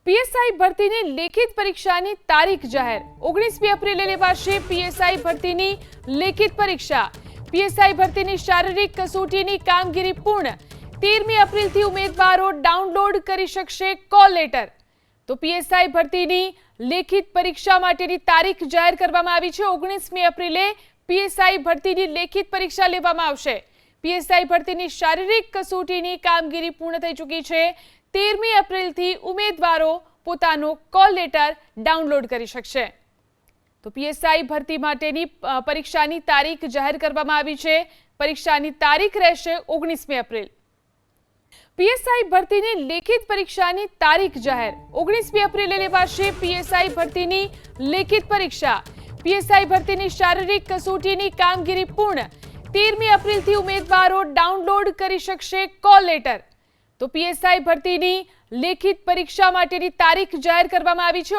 PSI ભરતીની લેખિત પરીક્ષાની તારીખ જાહેર 19મી એપ્રિલે લેવાશે પીએસઆઈ ભરતીની લેખિત પરીક્ષા। પીએસઆઈ ભરતીની શારીરિક કસોટીની કામગીરી પૂર્ણ। 13મી એપ્રિલથી ઉમેદવારો ડાઉનલોડ કરી શકશે કોલ લેટર। તો પીએસઆઈ ભરતીની લેખિત પરીક્ષા માટેની તારીખ જાહેર કરવામાં આવી છે। 19મી એપ્રિલે પીએસઆઈ ભરતીની લેખિત પરીક્ષા લેવામાં આવશે। પીએસઆઈ ભરતીની શારીરિક કસોટીની કામગીરી પૂર્ણ થઈ ચૂકી છે। 13મી એપ્રિલથી ઉમેદવારો પોતાનો કોલ લેટર ડાઉનલોડ કરી શકશે। તો પીએસઆઈ ભરતી માટેની પરીક્ષાની તારીખ જાહેર કરવામાં આવી છે। પરીક્ષાની તારીખ રહેશે 19મી એપ્રિલ। પીએસઆઈ ભરતીની લેખિત પરીક્ષાની તારીખ જાહેર 19મી એપ્રિલે લેવાશે પીએસઆઈ ભરતીની લેખિત પરીક્ષા। પીએસઆઈ ભરતીની શારીરિક કસોટીની કામગીરી પૂર્ણ। 13મી એપ્રિલથી ઉમેદવારો ડાઉનલોડ કરી શકશે કોલ લેટર। તો પીએસઆઈ ભરતીની લેખિત પરીક્ષા માટેની તારીખ જાહેર કરવામાં આવી છે।